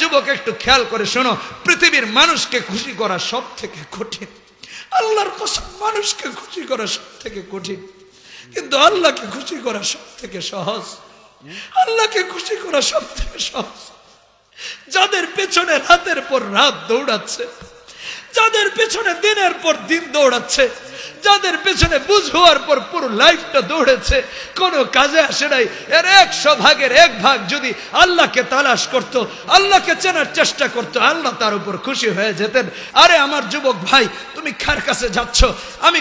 যুবক, একটু খেয়াল করে শোনো, পৃথিবীর মানুষকে খুশি করা সব থেকে কঠিন। আল্লাহর কসম, মানুষকে খুশি করা সব থেকে কঠিন, কিন্তু আল্লাহকে খুশি করা সব থেকে সহজ। আল্লাহকে খুশি করা সব থেকে সহজ। যাদের পেছনে রাতের পর রাত দৌড়াচ্ছে, যাদের পেছনে দিনের পর দিন দৌড়াচ্ছে, যাদের পেছনে বুঝ হওয়ার পর পুরো লাইফটা দৌড়েছে, কোনো কাজে আসে নাই, এর 100 ভাগের 1 ভাগ যদি আল্লাহকে তালাশ করত, আল্লাহকে চেনার চেষ্টা করত, আল্লাহ তার উপর খুশি হয়ে যেতেন। আরে আমার যুবক ভাই, তুমি কার কাছে যাচ্ছ? আমি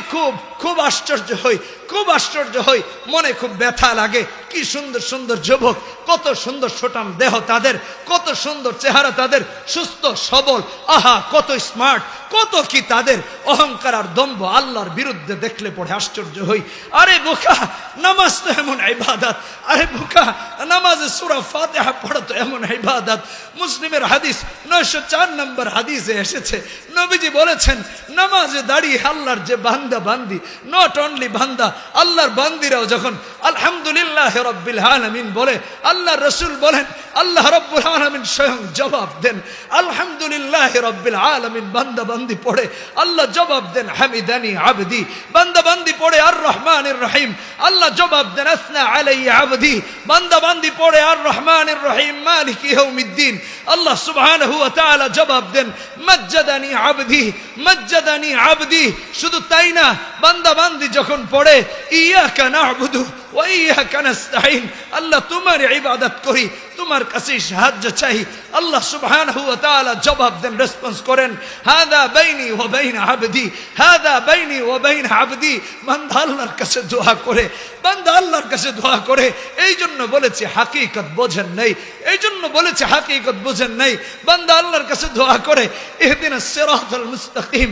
খুব আশ্চর্য হই, খুব আশ্চর্য হই, মনে খুব ব্যথা লাগে। কি সুন্দর সুন্দর যুবক, কত সুন্দর সোটাম দেহ তাদের, কত সুন্দর চেহারা তাদের, সুস্থ সবল, আহা কত স্মার্ট, কত কি তাদের অহংকার আর দম্ভ। আল্লাহর বিরুদ্ধে দেখলে পড়ে আশ্চর্য হই। আরে বোকা, নামাজ তো এমন ইবাদত। আরে বোকা, নামাজে সূরা ফাতিহা পড়া তো এমন ইবাদত। মুসলিমের হাদিস 904 নম্বর হাদিসে এসেছে, নবীজি বলেছেন, নামাজে দাঁড়িয়ে আল্লাহর যে বান্দা বান্দি, নট অনলি বান্দা, আল্লাহর বান্দিরাও যখন আলহামদুলিল্লাহ রাব্বিল আলামিন বলে, আল্লাহর রাসূল বলেন, আল্লাহ রাব্বুল আলামিন স্বয়ং জবাব দেন আলহামদুলিল্লাহ রাব্বিল আলামিন। বান্দা বান্দি পড়ে, আল্লাহ জবাব দেন হামিদানি আবদি। বান্দা বান্দি পড়ে আর রহমানির রহিম, আল্লাহ জবাব দেন আসনা আলাইহি আবদি। বান্দা বান্দি পড়ে আর রহমানির রহিম মালিকি ইয়াউমিদ্দিন, আল্লাহ সুবহানাহু ওয়া তাআলা জবাব দেন মাজ্জাদানি আবদি, মাজ্জাদানি আবদি। শুধু তাই না, বান্দা বান্দি যখন পড়ে ইয়াকা না'বুদু ওয়া ইয়াকা নাস্তাঈন, আল্লাহ তোমার ইবাদত করি, তোমার কাছে সাহায্য চাই, আল্লাহ সুবহানাহু ওয়া তাআলা জবাব দেন, রেসপন্স করেন হাদা বাইনি ওয়া বাইনা আবদি, হাদা বাইনি ওয়া বাইনা আবদি। বান্দা আল্লাহর কাছে দোয়া করে, বান্দা আল্লাহর কাছে দোয়া করে। এই জন্য বলেছি হাকিকত বোঝেন নাই, এই জন্য বলেছি হাকিকত বোঝেন নাই। বান্দা আল্লাহর কাছে দোয়া করে ইহদিনাস সিরাতাল মুস্তাকিম,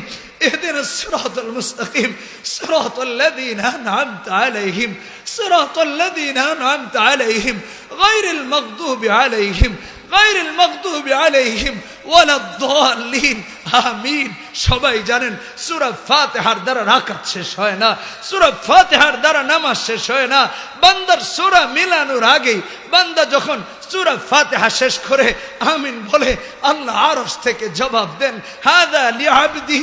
اهدنا الصراط المستقيم صراط الذين أنعمت عليهم صراط الذين أنعمت عليهم غير المغضوب عليهم غير المغضوب عليهم ولا الضالين آمين। সবাই জানেন সূরা ফাতিহার দ্বারা রাকাত শেষ হয় না, সূরা ফাতিহার দ্বারা নামাজ শেষ হয় না। বান্দার সূরা মিলানোর আগেই বান্দা যখন সূরা ফাতিহা শেষ করে আমিন বলে, আল্লাহ আরশ থেকে জবাব দেন হাদা লিআবদি,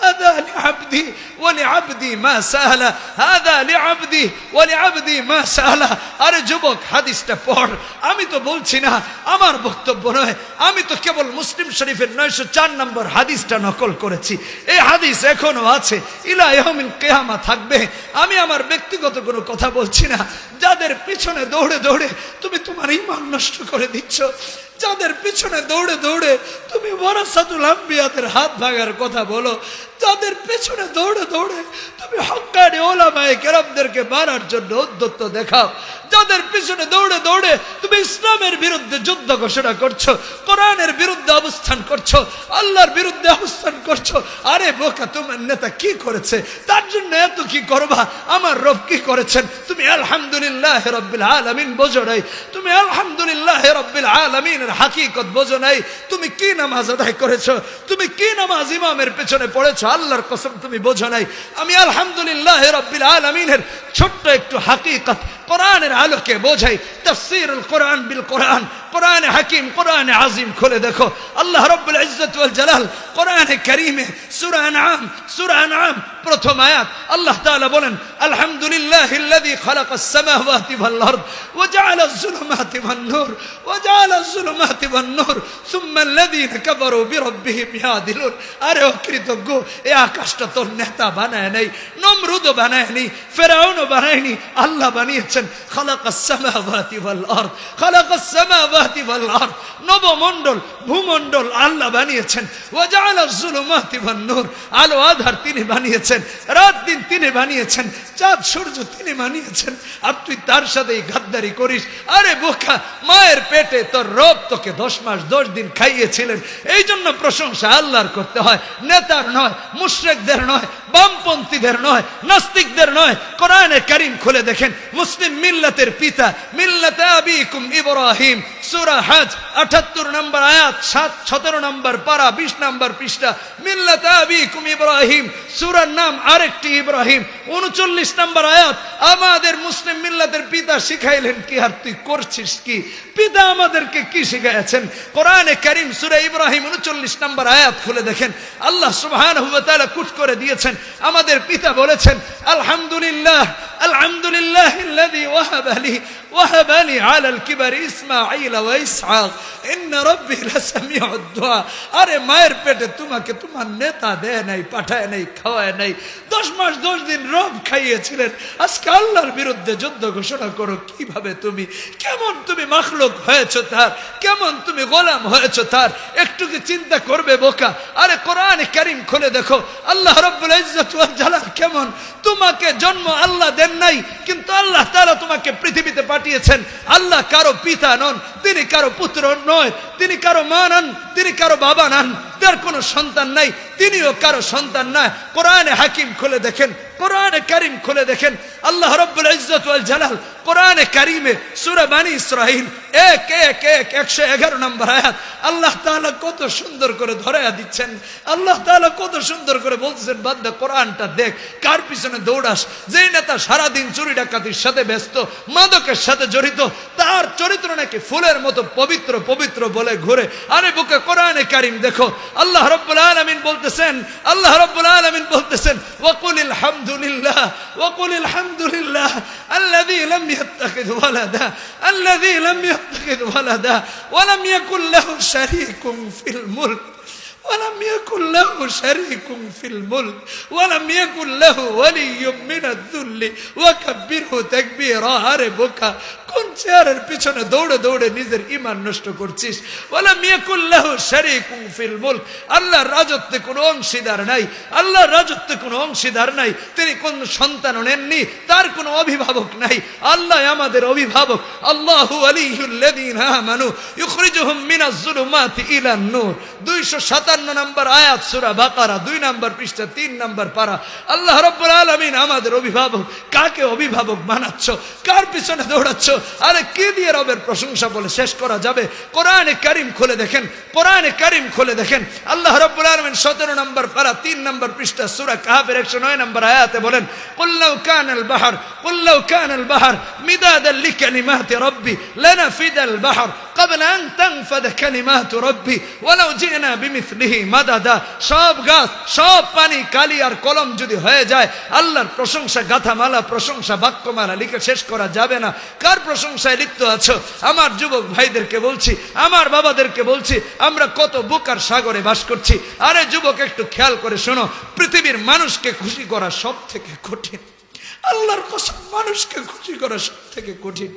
هذا لعبدي ولعبدي ما سأل، هذا لعبدي ولعبدي ما سأل। আরে যুবক, হাদিসটা পড়। আমি তো বলছি না, আমার বক্তব্য নয়, আমি তো কেবল মুসলিম শরীফের 904 নম্বর হাদিসটা নকল করেছি। এই হাদিস এখনো আছে, ইলা ইয়াউমিল কিয়ামা থাকবে। আমি আমার ব্যক্তিগত কোনো কথা বলছি না। যাদের পিছনে দৌড়ে দৌড়ে তুমি তোমার ঈমান নষ্ট করে দিচ্ছ, যাদের পিছনে দৌড়ে দৌড়ে তুমি ওয়ারাসাতুল আম্বিয়াদের হাত ভাঙার কথা বলো, যাদের পেছনে দৌড়ে দৌড়ে তুমি হক্কানি উলামায়ে কেরামদেরকে মারার জন্য উদ্যত দেখাও, যাদের পিছনে দৌড়ে দৌড়ে তুমি ইসলামের বিরুদ্ধে যুদ্ধ ঘোষণা করছো, কোরআনের বিরুদ্ধে অবস্থান করছো, আল্লাহর বিরুদ্ধে অবস্থান করছো। আরে বোকা, তোমার নেতা কি করেছে তার জন্য এত কি করবা? আমার রব কি করেছেন? তুমি আলহামদুলিল্লাহ রাব্বিল আলামিন বোঝো নাই, তুমি আলহামদুলিল্লাহ রাব্বিল আলামিনের হাকিকত বোঝো নাই। তুমি কি নামাজ আদায় করেছো, তুমি কি নামাজ ইমামের পেছনে পড়েছো, আল্লাহর কসম তুমি বোঝো নাই। আমি আলহামদুলিল্লাহ রাব্বিল আলামিনের ছোট্ট একটু হাকিকত কোরআনের আলোকে বোঝাই। তাফসীরুল কোরআন বিল কোরআন, কোরআনে হাকিম, কোরআনে আজিম খুলে দেখো। আল্লাহ রাব্বুল ইজ্জত ওয়াল জালাল কোরআনে কারীমে সূরা আনআম, সূরা আনআম প্রথম আয়াত আল্লাহ তাআলা বলেন আলহামদুলিল্লাহিল্লাযী খালাকাস সামাওয়াতি ওয়াল আরদ ওয়া জাআলাজ যুলুমাতি ওয়ান নূর ওয়া জাআলাজ যুলুমাতি ওয়ান নূর সুম্মাল্লাযীনা কাফারু বিরাব্বিহিম ইয়াদিলুন। আরে ও কৃতজ্ঞ, এই আকাশটা তোর নেতা বানায় নাই, নমরুদও বানায় নাই, ফেরাউনও বানায় নাই, আল্লাহ বানিয়েছেন। খালাকাস সামাওয়াতি ওয়াল আরদ, খালাকাস সামাওয়াতি ওয়াল আরদ, নবমণ্ডল ভূমণ্ডল আল্লাহ বানিয়েছেন। ওয়া জাআলাজ যুলুমাতি ওয়ান নূর, আলো আধার তিনি বানিয়েছেন, রাত দিন তিনি বানিয়েছেন, চাঁদ সূর্য তিনি বানিয়েছেন। আর তুই তার সাথেই গাদ্দারি করিস। আরে বোকা, মায়ের পেটে তোর রব তোকে 10 মাস 10 দিন খাইয়েছিলেন। এই জন্য প্রশংসা আল্লাহর করতে হয়, নেতার নয়, মুশরিকদের নয়, বামপন্থীদের নয়, নাস্তিকদের নয়। কোরআনে কারীম খুলে দেখেন, মুসলিম মিল্লাতের পিতা মিল্লাতে আবিকুম ইব্রাহিম, সূরা হজ 78 নম্বর আয়াত, 17 নম্বর পারা, 20 নম্বর পৃষ্ঠা। মিল্লাতে আবিকুম ইব্রাহিম, সূরার নাম আরেকটি ইব্রাহিম, 39 নম্বর আয়াত। আমাদের মুসলিম মিল্লাতের পিতা শিখাইলেন কি, আর তুই করছিস কি? পিতা আমাদেরকে কি শিখাইছেন? কোরআনে কারীম সূরা ইব্রাহিম 39 নম্বর আয়াত খুলে দেখেন, আল্লাহ সুবহানাহু ওয়া তাআলা কুট করে দিয়েছেন। আমাদের পিতা বলেছেন, আলহামদুলিল্লাহ আলহামদুলিল্লাহিল্লাযী ওয়াহাবা লি আলাল কিবারি ইসমাঈল ওয়া ইসহাক ইন্না রাব্বী লাসামিউদ দুআ। আরে মায়ের পেটে তোমাকে তোমার নেতা দেয় নাই, পাঠায় নাই, খাওয়ায় নাই, 10 মাস 10 দিন রব খাইয়েছিলেন। আজকে আল্লাহর বিরুদ্ধে যুদ্ধ ঘোষণা করো। কিভাবে তুমি, কেমন তুমি মাখলুক হয়েছো তার, কেমন তুমি গোলাম হয়েছো তার, একটু কি চিন্তা করবে বোকা? আরে কোরআনে কারীম খুলে দেখো, আল্লাহ রাব্বুল ইজ্জত ওয়াল জালাল কেমন তোমাকে জন্ম আল্লাহ দেন নাই, কিন্তু আল্লাহ তাআলা তোমাকে পৃথিবীতে পাঠিয়েছেন। আল্লাহ কারো পিতা নন, তিনি কারো পুত্র নয়, তিনি কারো মা নন, তিনি কারো বাবা নন, তার কোনো সন্তান নাই, তিনিও কারো সন্তান নয়। কোরআনে হাকিম খুলে দেখেন, কোরআনে কারীম খুলে দেখেন, আল্লাহ রাব্বুল ইজ্জত ওয়াল জালাল কোরআনে কারীমে সূরা বনী ইসরাঈল 111 নম্বর আয়াত আল্লাহ তাআলা কত সুন্দর করে ধরায়া দিচ্ছেন। আল্লাহ তাআলা কত সুন্দর করে বলতেছেন, বান্দা কোরআনটা দেখ, কার পিছনে দৌড়াস? যেই নেতা সারা দিন চুরি ডাকাতির সাথে ব্যস্ত, মাদকের সাথে জড়িত, তার চরিত্র নাকি ফুলের মতো পবিত্র পবিত্র বলে ঘুরে। আরে বুকে কোরআনে কারীম দেখো, আল্লাহ রাব্বুল আলামিন বলতেছেন, আল্লাহ রাব্বুল আলামিন বলতেছেন, ওয়াকুলিল হামদুলিল্লাহ ওয়াকুলিল হামদুলিল্লাহ আল্লাযী লাম ইয়াত্তাখিয ওয়ালাদা আল্লাযী লাম ইয়াত্তাখিয ওয়ালাদা ওয়া লাম ইয়াকুল লাহু শারীকুন ফিল মুলক ولم يكن له شريك في الملك ولم يكن له ولي من الذل وكبره تكبيرا। আরে বোকা, কোন চেয়ারের পিছনে দৌড়ে দৌড়ে নিজের ঈমান নষ্ট করছিস? ওয়ালাম ইয়াকুল লাহু শারীকুন ফিল মুলক, আল্লাহর রাজত্বে কোনো অংশীদার নাই, আল্লাহর রাজত্বে কোনো অংশীদার নাই, তিনি কোন সন্তান নেননি, তার কোনো অভিভাবক নাই। আল্লাহ আমাদের অভিভাবক। আল্লাহু ওয়ালিয়ুল্লাযীনা আমানু ইখরিজুহুম মিনাজ যুলুমাতি ইলান নূর, 257 নম্বর আয়াত সূরা বাকারা 2 নম্বর পৃষ্ঠা 3 নম্বর পারা। আল্লাহ রাব্বুল আলামিন আমাদের অভিভাবক। কাকে অভিভাবক বানাচ্ছ? কার পিছনে দৌড়াচ্ছ? আরে কি দিয়ে রবের প্রশংসা বলে শেষ করা যাবে? কোরআনে কারীম খুলে দেখেন, কোরআনে কারীম খুলে দেখেন, আল্লাহ রাব্বুল আলামিন 17 নম্বর পারা 3 নম্বর পৃষ্ঠা সূরা কাহফের 109 নম্বর আয়াতে বলেন, কুল লাউ কানাল বাহর মিদাদান লিকালিমাতি রাব্বি লানাফিদাল বাহর ক্বাবলা আন তানফাদা কালিমাতু রাব্বি ওয়ালাউ জিনা বিমিসলিহি মাদাদা। সব গাছ, সব পানি, কালি আর কলম যদি হয়ে যায়, আল্লাহর প্রশংসা গাথামালা, প্রশংসা বাক্যমালা লিখে শেষ করা যাবে না। কার প্রশংসায় লিপ্ত আছো? আমার যুবক ভাইদেরকে বলছি, আমার বাবাদেরকে বলছি, আমরা কত বুকার সাগরে বাস করছি। আরে যুবক, একটু খেয়াল করে শোনো, পৃথিবীর মানুষকে খুশি করা সব থেকে কঠিন। আল্লাহর কসম, মানুষকে খুশি করা সব থেকে কঠিন,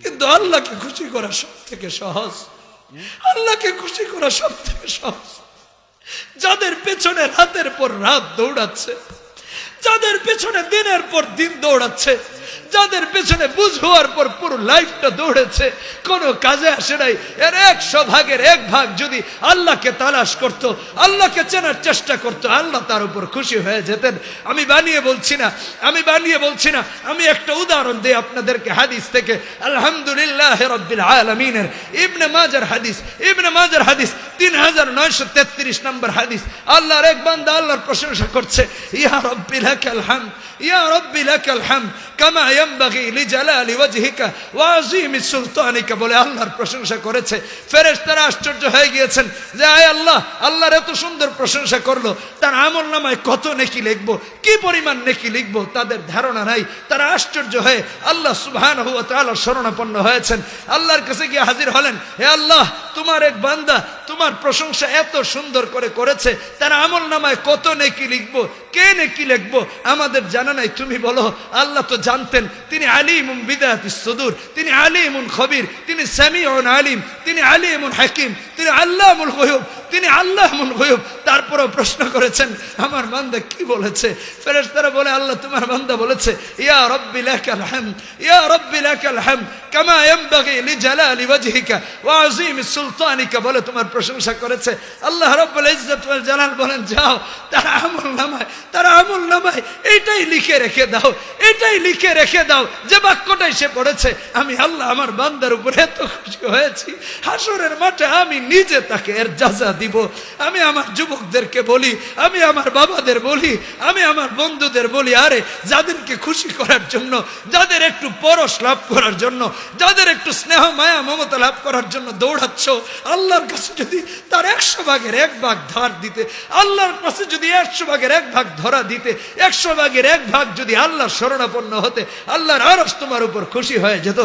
কিন্তু আল্লাহকে খুশি করা সব থেকে সহজ। আল্লাহকে খুশি করা সব থেকে সহজ। যাদের পেছনে রাতের পর রাত দৌড়াচ্ছে, যাদের পেছনে দিনের পর দিন দৌড়াচ্ছে, যাদের পেছনে বুঝ হওয়ার পর পুরো লাইফটা দৌড়েছে, কোনো কাজে আসে নাই, এর 100 ভাগের 1 ভাগ যদি আল্লাহকে তালাশ করত, আল্লাহকে চেনার চেষ্টা করত, আল্লাহ তার উপর খুশি হয়ে যেতেন। আমি বানিয়ে বলছি না, আমি একটা উদাহরণ দিই আপনাদেরকে হাদিস থেকে। আলহামদুলিল্লাহ রাব্বিল আলামিনের ইবনে মাজার হাদিস 3933 নম্বর হাদিস। আল্লাহর এক বান্দা আল্লাহর প্রশংসা করছে, ইয়া রাব্বি লাকাল হামদ, ইয়া রাব্বি লাকাল হামদ কামা ইয়ানবাগি লিজালালি ওয়াজহিকা ওয়া আযীমি সুলতানিকা, বলে আল্লাহর প্রশংসা করেছে। ফেরেশতারা আশ্চর্য হয়ে গিয়েছেন যে আয় আল্লাহ, আল্লাহর এত সুন্দর প্রশংসা করলো, তার আমলনামায় কত নেকি লিখবো, কি পরিমাণ নেকি লিখবো, তাদের ধারণা নাই। তারা আশ্চর্য হয়ে আল্লাহ সুবহানাহু ওয়া তাআলার শরণাপন্ন হয়েছেন। আল্লাহর কাছে গিয়ে হাজির হলেন, হে আল্লাহ, তোমার এক বান্দা তোমার প্রশংসা এত সুন্দর করে করেছে, তার আমলনামায় কত নেকি লিখবো, কে নেকি লিখবো আমাদের জানা নাই, তুমি বলো। আল্লাহ তো জানতেন, তিনি আলিমুন বিদাতিস সুদূর, তিনি আলিমুন খবীর, তিনি সামিউন আলিম, তিনি আলিমুল হাকিম, তিনি আল্লামুল গায়ুব, তিনি আল্লাহুল গায়ুব। তারপরেও প্রশ্ন করেছেন আমার বান্দা কি বলেছে? ফেরেশতারা বলে আল্লাহ তোমার বান্দা বলেছে ইয়া রাব্বি লাকাল হামদ, ইয়া রাব্বি লাকাল হামদ কামা ইয়ানবাগি লিজালালি ওয়াজহিকা ওয়া আযীমি সুলতানিকা, বলে তোমার প্রশংসা করেছে। আল্লাহ রাব্বুল ইজ্জত ওয়াল জালাল বলেন যাও তার আমল নামায় এইটাই লিখে রেখে দাও, এটাই লিখে রেখে দাও যে বাক্যটাই সে পড়েছে, আমি আল্লাহ আমার বান্দার উপরে এত খুশি হয়েছি, হাসরের মাঠে আমি নিজে তাকে এর যাজা দিব। আমি আমার যুবকদেরকে বলি, আমি আমার বাবাদের বলি, আমি আমার বন্ধুদের বলি, আরে যাদেরকে খুশি করার জন্য, যাদের একটু পরশ লাভ করার জন্য, যাদের একটু স্নেহ মায়া মমতা লাভ করার জন্য দৌড়াচ্ছ, আল্লাহর কাছে যদি তার 100 ভাগের 1 ভাগ ধার দিতে, আল্লাহর কাছে যদি 100 ভাগের 1 ভাগ ধরা দিতে, 100 ভাগের 1 ভাগ যদি আল্লাহর শরণাপন্ন হতে, আল্লাহর আরশ তোমার উপর খুশি হয়ে যেত।